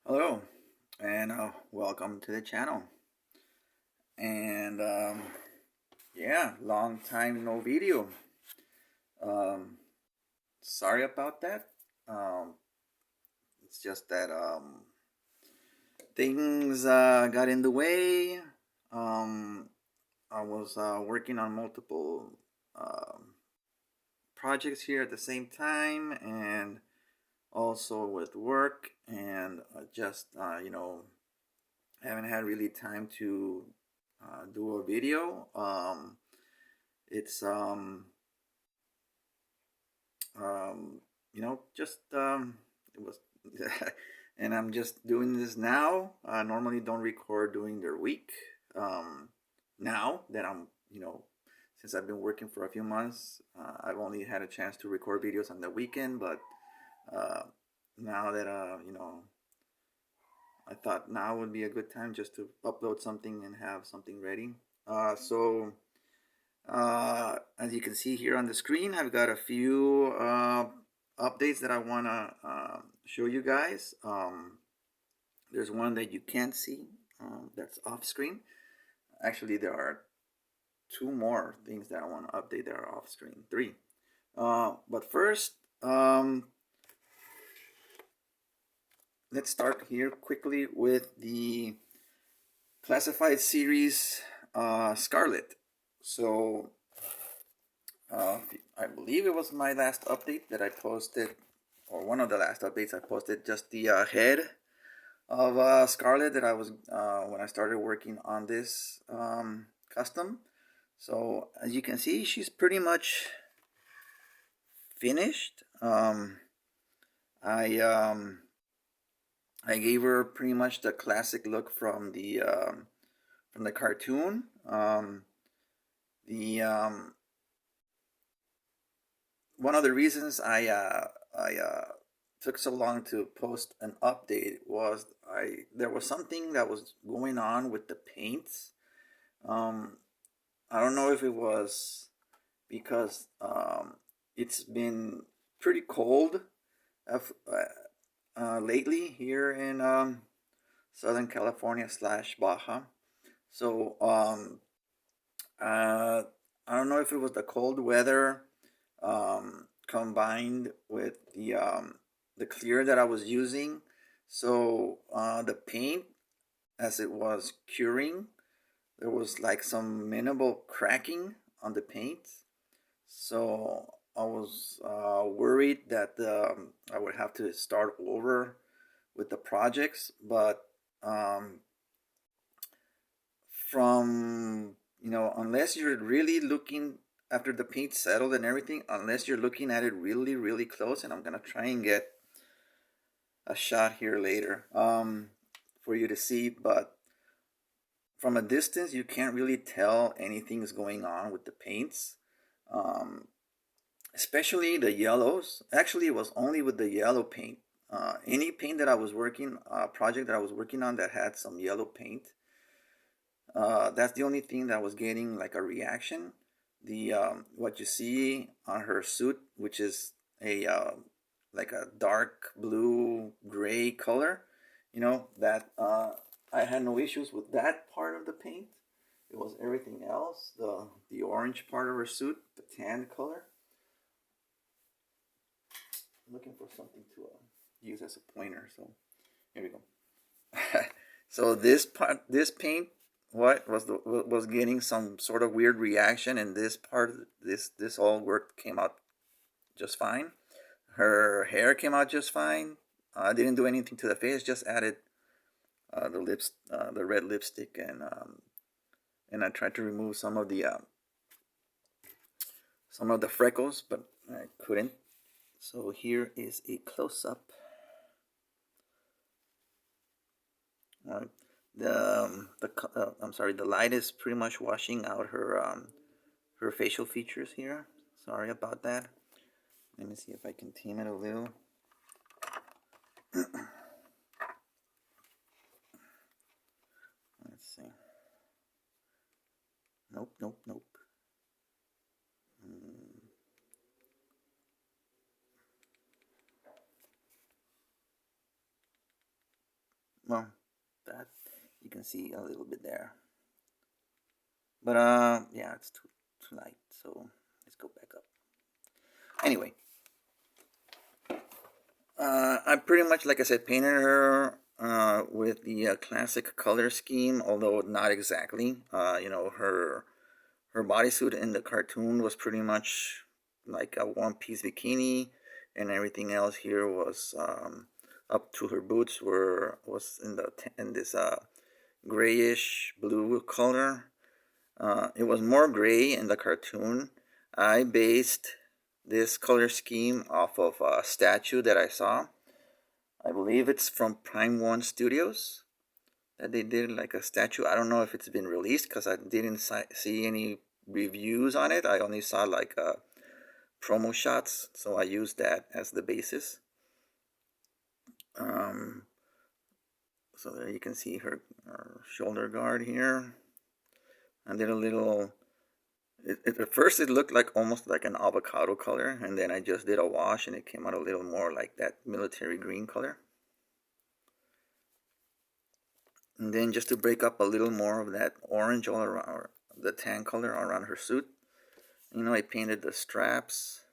Hello, and welcome to the channel. And yeah, long time no video. Um, Sorry about that. Um, it's just that things got in the way. Um, I was working on multiple um, projects here at the same time, and also with work, and just haven't had really time to do a video. It's just it was, and I'm just doing this now. I normally don't record during the week. Now that I'm, since I've been working for a few months, I've only had a chance to record videos on the weekend. But uh, now that I thought now would be a good time just to upload something and have something ready. As you can see here on the screen, I've got a few updates that I want to show you guys. There's one that you can't see, that's off screen. Actually, there are two more things that I want to update that are off screen, three. But first, let's start here quickly with the classified series Scarlett. So I believe it was my last update that I posted, or one of the last updates I posted, just the head of Scarlett that I was when I started working on this custom. So as you can see, she's pretty much finished. I I gave her pretty much the classic look from the cartoon. The One of the reasons I took so long to post an update was there was something that was going on with the paints. Um, I don't know if it was because it's been pretty cold lately here in Southern California slash Baja. So I don't know if it was the cold weather combined with the clear that I was using. So the paint, as it was curing, there was like some minimal cracking on the paint. So I was worried that I would have to start over with the projects. But from unless you're really looking after the paint settled and everything, unless you're looking at it really really close, and I'm gonna try and get a shot here later for you to see, but from a distance you can't really tell anything's going on with the paints, um, especially the yellows. Actually, it was only with the yellow paint. Any paint that I was working project that I was working on that had some yellow paint, that's the only thing that was getting like a reaction. The what you see on her suit, which is a like a dark blue gray color, that I had no issues with that part of the paint. It was everything else, the orange part of her suit, the tan color. I'm looking for something to use as a pointer, so here we go. So this paint, was getting some sort of weird reaction, and this part, this all work came out just fine. Her hair came out just fine. I didn't do anything to the face, just added the red lipstick, and I tried to remove some of the freckles, but I couldn't. So here is a close up. I'm sorry, the light is pretty much washing out her facial features here. Sorry about that. Let me see if I can tame it a little. Let's see. Nope, nope, nope. well, that you can see a little bit there. But yeah, it's too light, so let's go back up. Anyway, I pretty much, like I said, painted her with the classic color scheme, although not exactly. You know, her bodysuit in the cartoon was pretty much like a one-piece bikini, and everything else here was up to her boots was in this grayish blue color. It was more gray in the cartoon. I based this color scheme off of a statue that I saw. I believe it's from Prime One Studios that they did like a statue. I don't know if it's been released because I didn't see any reviews on it. I only saw like promo shots, so I used that as the basis. So there you can see her shoulder guard here. I did a little. At first it looked like almost like an avocado color, and then I just did a wash and it came out a little more like that military green color. And then just to break up a little more of that orange all around, or the tan color around her suit, you know, I painted the straps.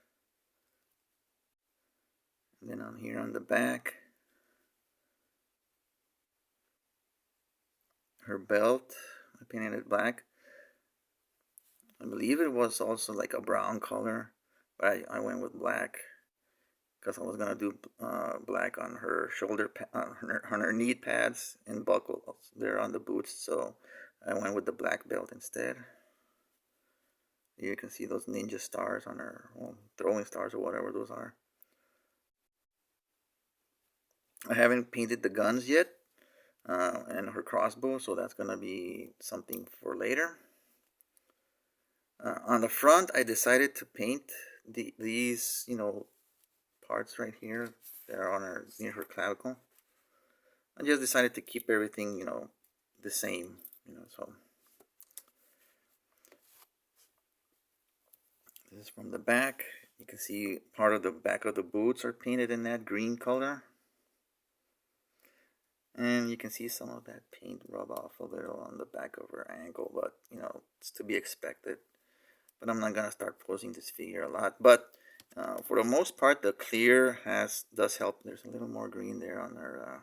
And then on here on the back, her belt, I painted it black. I believe it was also like a brown color, but I went with black because I was gonna do black on her shoulder, on her knee pads and buckles there on the boots. So I went with the black belt instead. You can see those ninja stars on her, well, throwing stars or whatever those are. I haven't painted the guns yet, and her crossbow, so that's gonna be something for later. On the front, I decided to paint these, you know, parts right here that are on her, near her clavicle. I just decided to keep everything, you know, the same, you know. So this is from the back. You can see part of the back of the boots are painted in that green color. And you can see some of that paint rub off a little on the back of her ankle, but you know, it's to be expected. But I'm not gonna start posing this figure a lot. But for the most part, the clear does help. There's a little more green there on her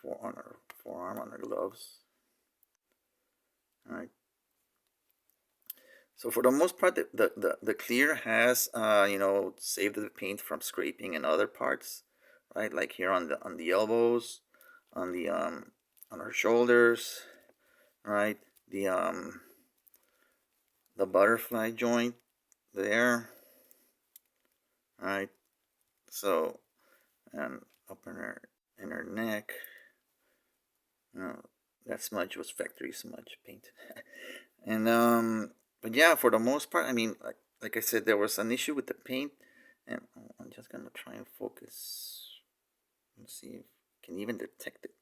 forearm, on her gloves. All right. So for the most part, the clear has you know, saved the paint from scraping in other parts, right? Like here on the elbows, on her shoulders, right? The butterfly joint there, right? So, and up in her neck, you know, that smudge was factory smudge paint. And but yeah, for the most part, I mean, like I said, there was an issue with the paint, and I'm just gonna try and focus. Let's see if I can even detect it.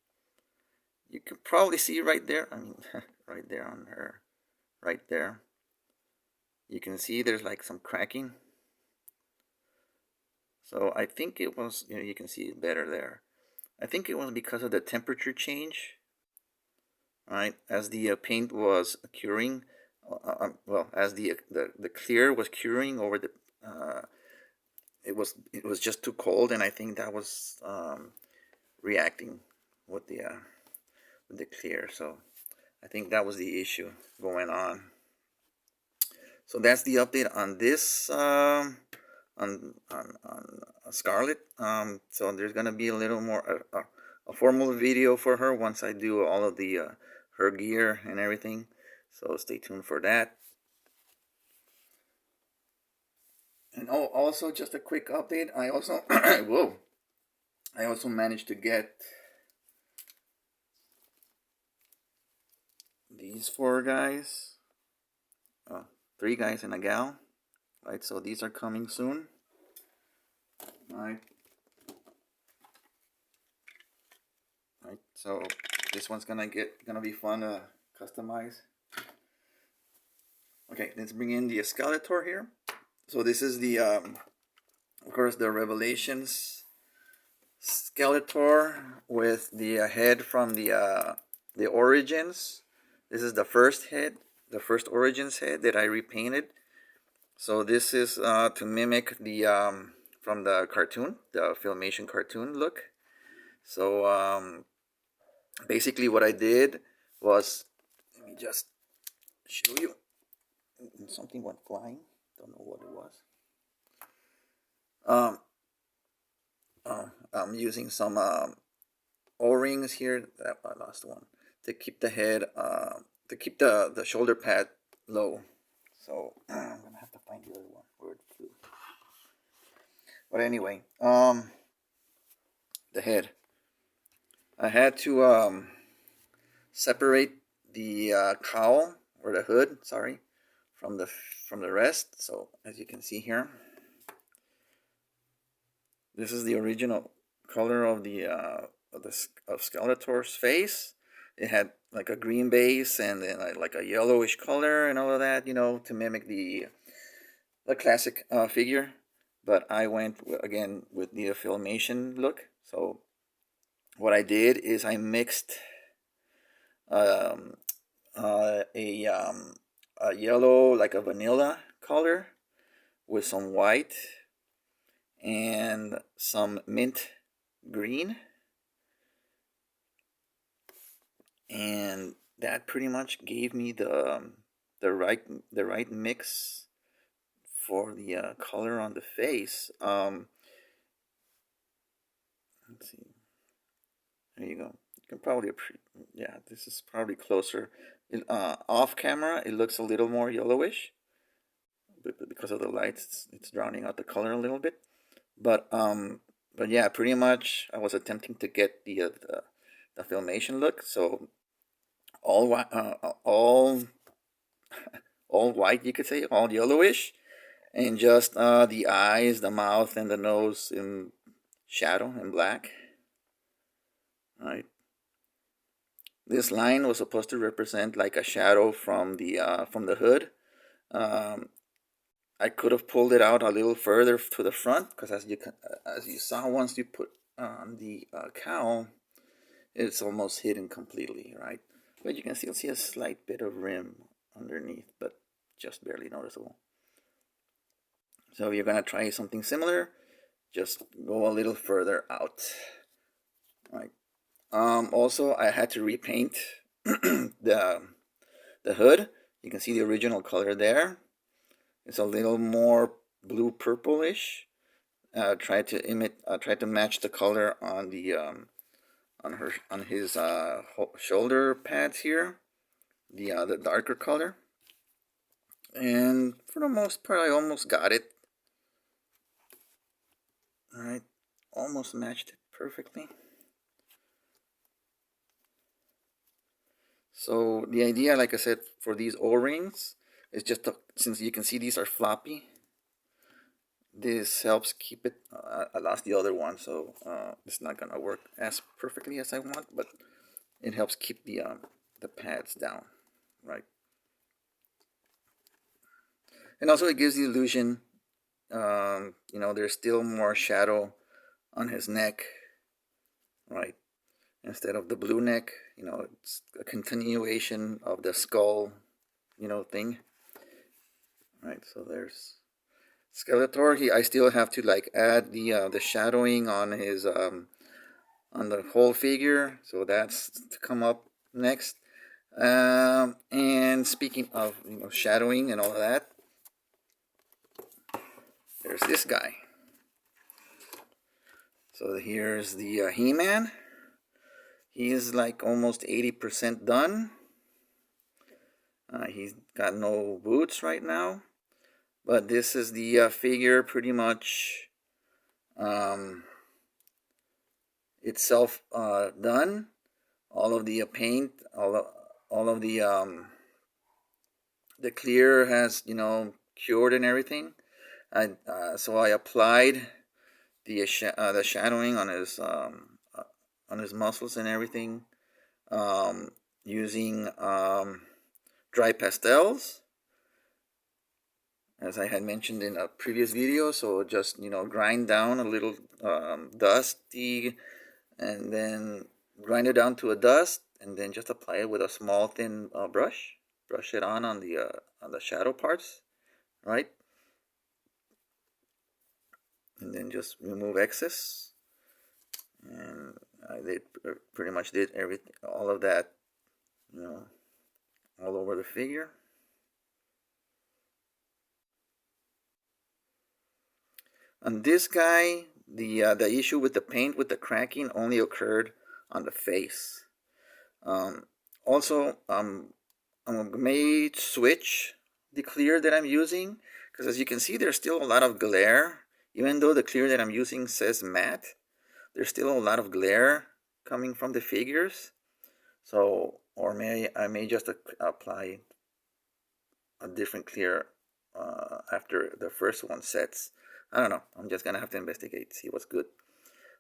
You can probably see right there. I mean, right there on her, right there. You can see there's like some cracking. So I think it was, you know, you can see it better there. I think it was because of the temperature change, right? As the paint was curing, well, as the clear was curing over the, it was just too cold, and I think that was reacting with the clear. So I think that was the issue going on. So that's the update on this on Scarlett. So there's gonna be a little more a formal video for her once I do all of the her gear and everything. So stay tuned for that. And also just a quick update. I also whoa, I also managed to get these 4 guys, 3 guys and a gal. Right, so these are coming soon. Right. Right, so this one's gonna be fun to customize. Okay, let's bring in the Skeletor here. So this is the of course the Revelations Skeletor with the head from the Origins. This is the first head, the first Origins head that I repainted. So this is to mimic the from the cartoon, the Filmation cartoon look. So basically what I did was, let me just show you. Something went flying. Don't know what it was. I'm using some O-rings here. That I lost one to keep the head, to keep the shoulder pad low. So I'm gonna have to find the other one where it flew. But anyway, the head. I had to separate the cowl or the hood, sorry, from the rest. So as you can see here, this is the original color of of Skeletor's face. It had like a green base and then like a yellowish color and all of that, you know, to mimic the classic figure. But I went again with the Filmation look. So what I did is I mixed um, a yellow, like a vanilla color, with some white and some mint green, and that pretty much gave me the right mix for the color on the face. Let's see. There you go. You can probably yeah, this is probably closer. Off camera, it looks a little more yellowish, but because of the lights, it's drowning out the color a little bit. But yeah, pretty much I was attempting to get the Filmation look. So all all all white, you could say, all yellowish, and just the eyes, the mouth, and the nose in shadow and black. All right. This line was supposed to represent like a shadow from the hood. Um, I could have pulled it out a little further to the front, because as you saw, once you put on the cowl, it's almost hidden completely, right? But you can still see a slight bit of rim underneath, but just barely noticeable. So if you're gonna try something similar, just go a little further out. Right. Also, I had to repaint the hood. You can see the original color there. It's a little more blue purplish. Try to match the color on the on his shoulder pads here, the darker color. And for the most part, I almost got it. All right, almost matched it perfectly. So the idea, like I said, for these O-rings is just since you can see these are floppy, this helps keep it. I lost the other one, so it's not gonna work as perfectly as I want, but it helps keep the pads down, right? And also it gives the illusion, you know, there's still more shadow on his neck, right? Instead of the blue neck, you know, it's a continuation of the skull, you know, thing. Right, so there's Skeletor. I still have to like add the shadowing on his on the whole figure, so that's to come up next. And speaking of, you know, shadowing and all of that, there's this guy. So here's the HeMan. He is like almost 80% done. He's got no boots right now, but this is the figure pretty much itself done. All of the paint, all of the clear has, you know, cured and everything. So I applied the shadowing on his muscles and everything, using dry pastels, as I had mentioned in a previous video. So just, you know, grind down a little dusty and then grind it down to a dust, and then just apply it with a small thin brush. Brush it on the shadow parts, right? And then just remove excess. And I did pretty much did everything, all of that, you know, all over the figure. On this guy, the issue with the paint, with the cracking, only occurred on the face. Also, I may switch the clear that I'm using, because as you can see, there's still a lot of glare. Even though the clear that I'm using says matte, there's still a lot of glare coming from the figures. So, or I may just apply a different clear after the first one sets. I don't know. I'm just gonna have to investigate, see what's good.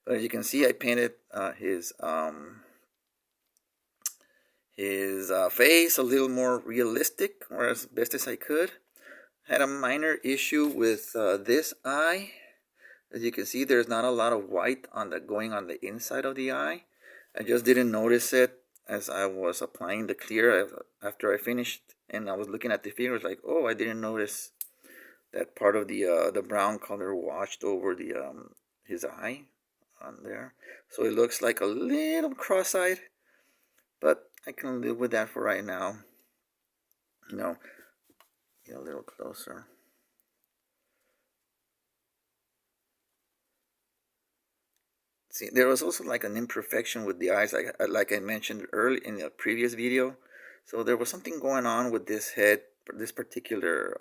But as you can see, I painted his face a little more realistic, or as best as I could. Had a minor issue with this eye. As you can see, there's not a lot of white going on the inside of the eye. I just didn't notice it as I was applying the clear after I finished, and I was looking at the figure. I was like, oh, I didn't notice that part of the brown color washed over the his eye on there. So it looks like a little cross-eyed, but I can live with that for right now. You know, get a little closer. See, there was also like an imperfection with the eyes, like I mentioned early in the previous video. So there was something going on with this head, this particular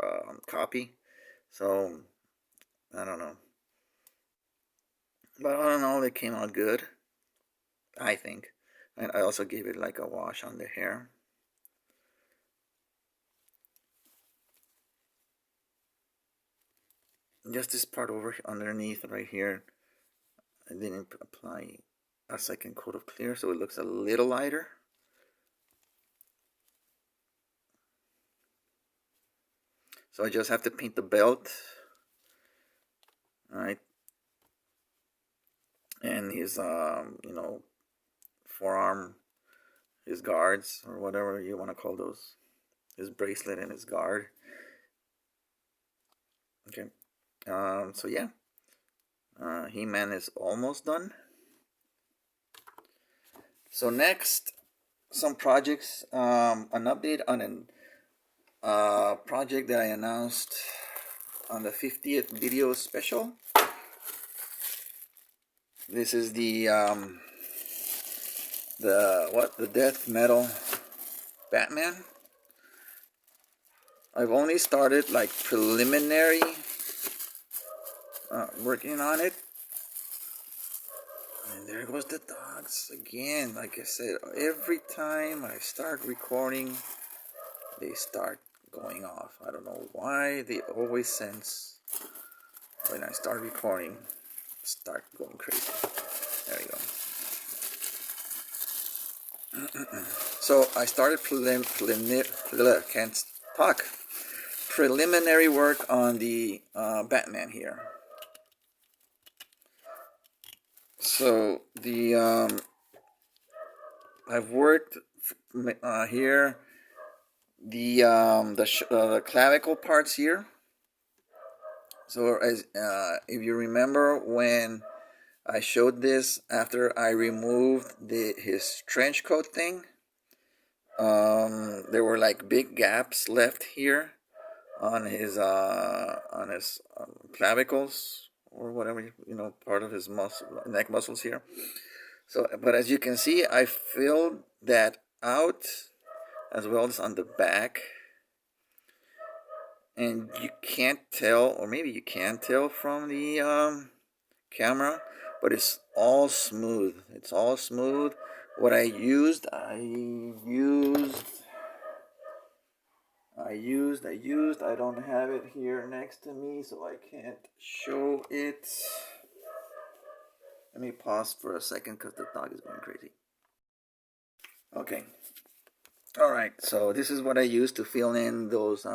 copy. So I don't know, but all in all, it came out good, I think. And I also gave it like a wash on the hair. Just this part over underneath right here, I didn't apply a second coat of clear, so it looks a little lighter. So I just have to paint the belt, all right, and his you know, forearm, his guards, or whatever you want to call those, his bracelet and his guard. Okay, so yeah, HeMan is almost done. So next, some projects, an update on a project that I announced on the 50th video special. This is the death metal Batman. I've only started like preliminary working on it. And there goes the dogs again. Like I said, every time I start recording, they start going off. I don't know why. They always sense when I start recording, start going crazy. There you go. So I started preliminary work on the Batman here. So the I've worked here the clavicle parts here. So as if you remember when I showed this after I removed his trench coat thing, there were like big gaps left here on his clavicles, or whatever, you know, part of his neck muscles here. So, but as you can see, I filled that out, as well as on the back. And you can't tell, or maybe you can tell from the camera, but it's all smooth. It's all smooth. What I used, I don't have it here next to me, so I can't show it. Let me pause for a second because the dog is going crazy. Okay. Alright, so this is what I used to fill in those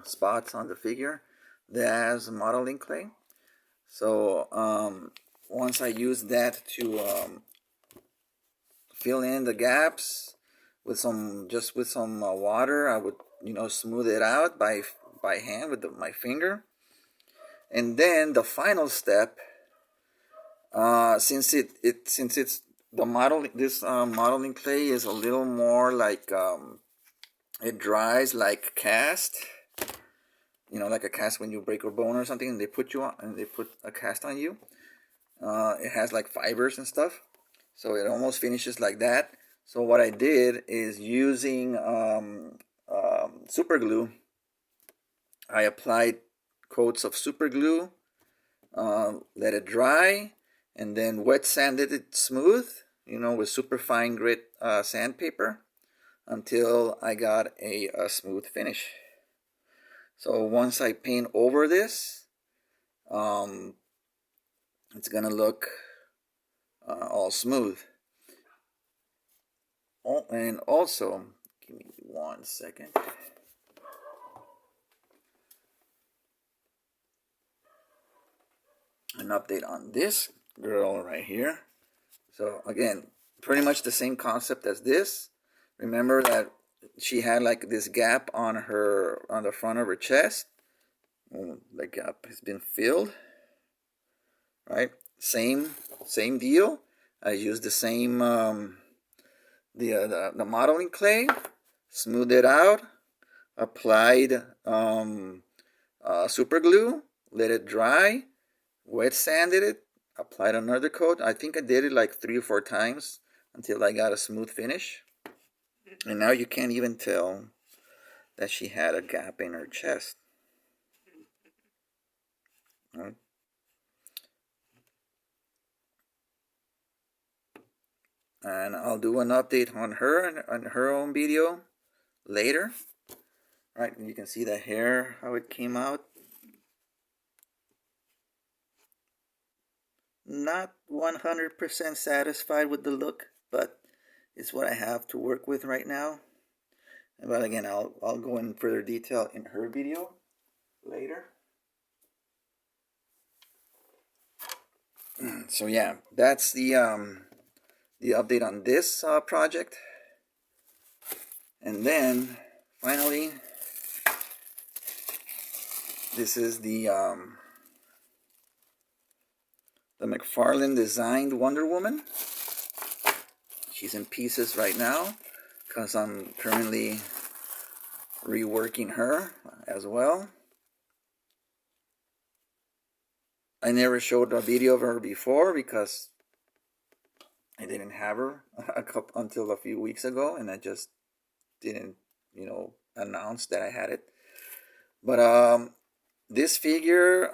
spots on the figure. There's modeling clay. So once I used that to fill in the gaps with some water. I would smooth it out by hand with my finger. And then the final step, since it's the modeling clay is a little more like it dries like cast, like a cast when you break a bone or something, and they put a cast on you. It has like fibers and stuff, so it almost finishes like that. So what I did is using super glue. I applied coats of super glue, let it dry, and then wet sanded it smooth, with super fine grit sandpaper until I got a smooth finish. So once I paint over this, it's gonna look all smooth. Oh, and also, give me 1 second. An update on this girl right here. So again, pretty much the same concept as this. Remember that she had like this gap on the front of her chest. The gap has been filled. Right? Same deal. I used the same the modeling clay, smoothed it out, applied super glue, let it dry, wet sanded it, applied another coat. I think I did it like 3 or 4 times until I got a smooth finish. And now you can't even tell that she had a gap in her chest. Right? And I'll do an update on her own video later. Right, and you can see the hair, how it came out. Not 100% satisfied with the look, but it's what I have to work with right now. But again, I'll go in further detail in her video later. So yeah, that's the update on this project. And then finally, this is the McFarlane designed Wonder Woman. She's in pieces right now because I'm currently reworking her as well. I never showed a video of her before because I didn't have her until a few weeks ago, and I just didn't, announce that I had it. But this figure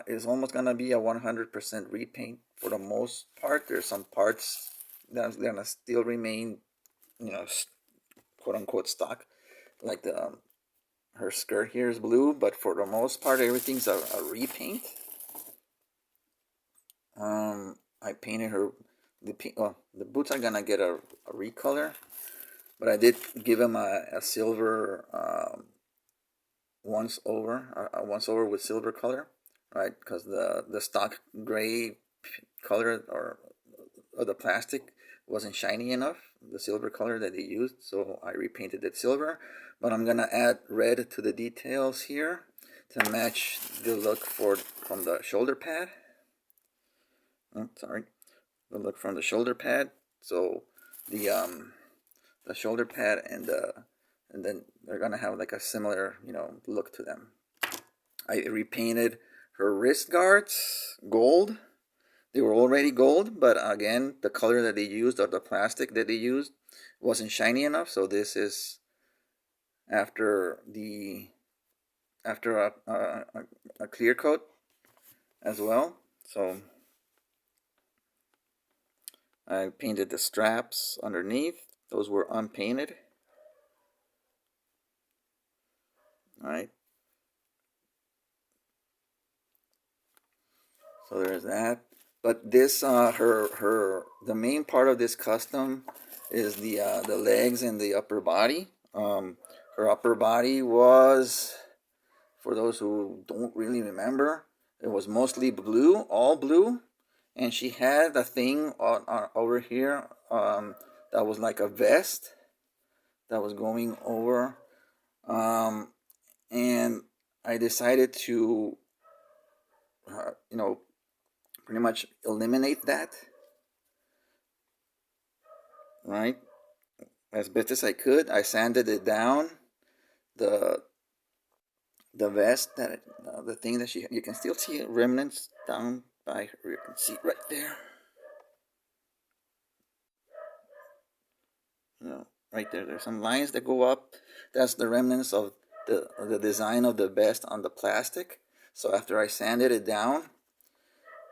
is almost gonna be a 100% repaint for the most part. There's some parts that's gonna still remain, quote unquote stock, like her skirt here is blue, but for the most part everything's a repaint. I painted her. The boots are gonna get a recolor, but I did give them a silver once over with silver color, right? Because the stock gray color or the plastic wasn't shiny enough, the silver color that they used, so I repainted it silver. But I'm gonna add red to the details here to match the look from the shoulder pad. The look from the shoulder pad. So the shoulder pad and then they're gonna have like a similar look to them. I repainted her wrist guards gold. They were already gold, but again, the color that they used or the plastic that they used wasn't shiny enough. So this is after a clear coat as well. So I painted the straps underneath. Those were unpainted. All right. So there's that. But this, the main part of this custom is the legs and the upper body. Her upper body was, for those who don't really remember, it was mostly blue, all blue, and she had a thing over here that that was like a vest that was going over, and I decided to pretty much eliminate that, right, as best as I could. I sanded it down, the vest, that the thing that you can still see remnants down by her. You can see right there, right there. There's some lines that go up. That's the remnants of the design of the vest on the plastic. So after I sanded it down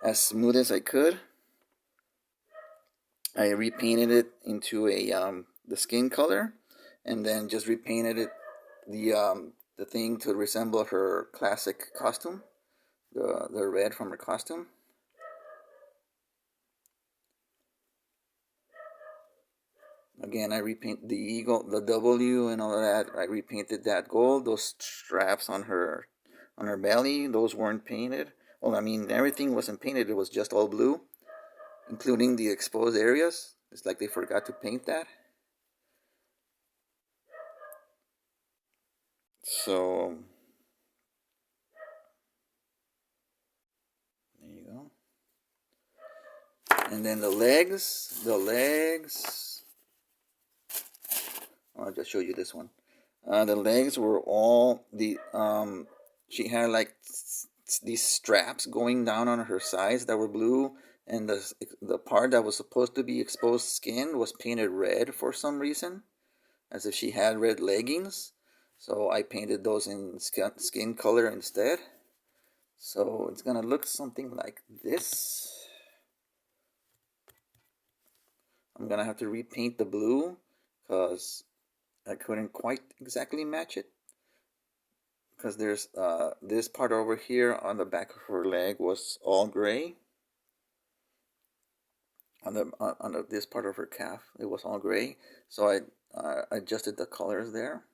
as smooth as I could, I repainted it into the skin color, and then just repainted it the thing to resemble her classic costume, the red from her costume. Again, I repaint the eagle, the W, and all of that. I repainted that gold. Those straps on her belly, those weren't painted. Well, I mean, everything wasn't painted. It was just all blue, including the exposed areas. It's like they forgot to paint that. So there you go. And then the legs. I'll just show you this one. The legs were all she had like these straps going down on her sides that were blue, and the part that was supposed to be exposed skin was painted red for some reason, as if she had red leggings. So I painted those in skin color instead. So it's gonna look something like this. I'm gonna have to repaint the blue because I couldn't quite exactly match it, because there's this part over here on the back of her leg was all gray. On this part of her calf, it was all gray. So I adjusted the colors there.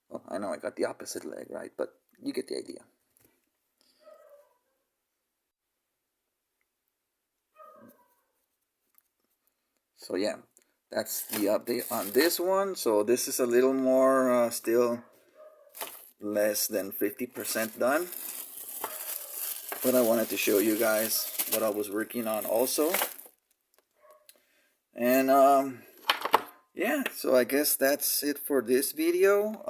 Well, I know I got the opposite leg, right? But you get the idea. So yeah, that's the update on this one. So this is a little more, still less than 50% done. But I wanted to show you guys what I was working on also. And yeah, so I guess that's it for this video.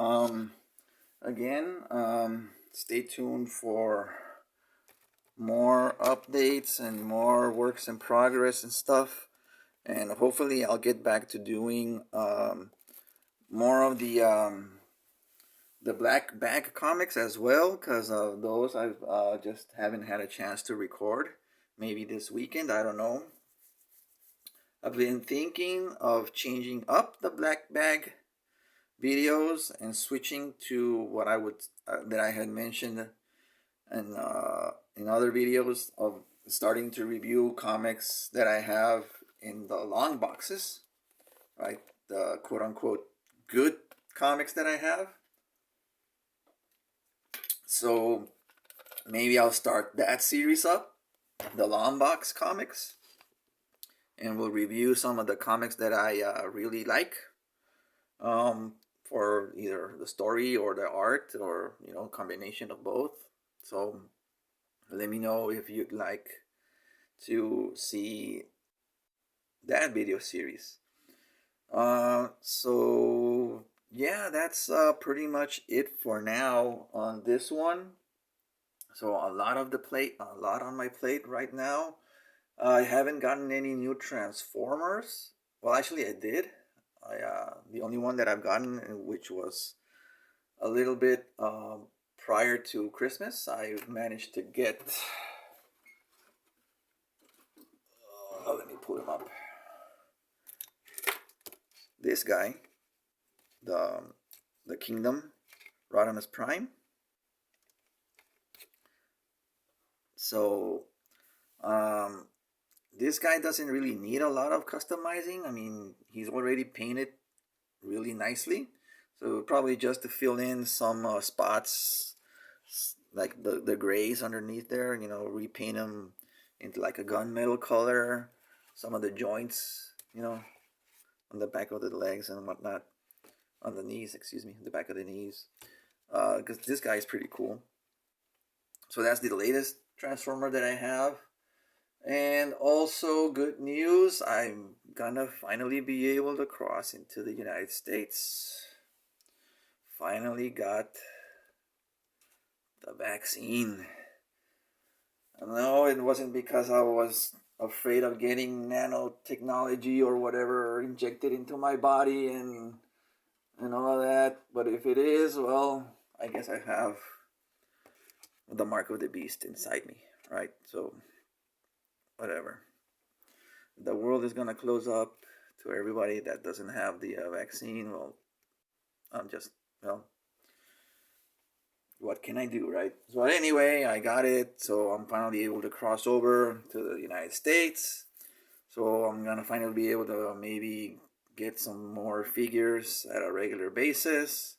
Again, stay tuned for more updates and more works in progress and stuff. And hopefully I'll get back to doing more of the black bag comics as well, because of those I've just haven't had a chance to record. Maybe this weekend, I don't know. I've been thinking of changing up the black bag videos and switching to what I would that I had mentioned in other videos, of starting to review comics that I have in the long boxes, right? The quote-unquote good comics that I have. So maybe I'll start that series up, the long box comics, and we'll review some of the comics that I really like, for either the story or the art, or combination of both. So let me know if you'd like to see that video series. So yeah, that's pretty much it for now on this one. So a lot on my plate right now. I haven't gotten any new Transformers. Well, actually I did. The only one that I've gotten, which was a little bit prior to Christmas, I managed to get, let me pull him up, this guy, the Kingdom Rodimus Prime. So this guy doesn't really need a lot of customizing. I mean, he's already painted really nicely, so probably just to fill in some spots, like the grays underneath there, repaint them into like a gunmetal color, some of the joints, you know, on the back of the legs and whatnot, on the knees, excuse me, the back of the knees, because this guy is pretty cool. So that's the latest Transformer that I have. And also good news, I'm gonna finally be able to cross into the United States. Finally got the vaccine. No, it wasn't because I was afraid of getting nanotechnology or whatever injected into my body and all of that. But if it is, well, I guess I have the mark of the beast inside me, right? So, whatever. The world is gonna close up to everybody that doesn't have the vaccine. Well, I'm just, well, what can I do, right? So anyway, I got it. So I'm finally able to cross over to the United States. So I'm gonna finally be able to maybe get some more figures at a regular basis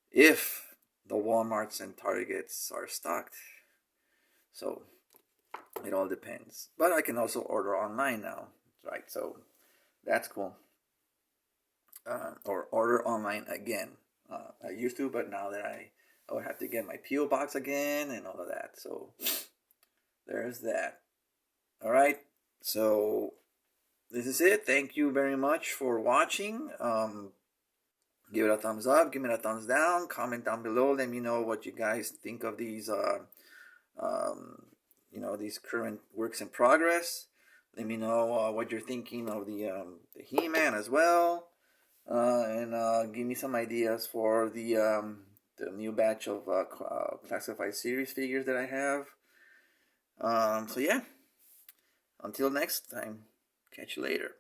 if the Walmarts and Targets are stocked. So it all depends. But I can also order online now, right? So that's cool. Or order online again. I used to, but now that I would have to get my P.O. box again and all of that. So there's that. All right. So this is it. Thank you very much for watching. Give it a thumbs up. Give me a thumbs down. Comment down below. Let me know what you guys think of these. These current works in progress. Let me know what you're thinking of the HeMan as well. And give me some ideas for the new batch of classified series figures that I have. So yeah, until next time, catch you later.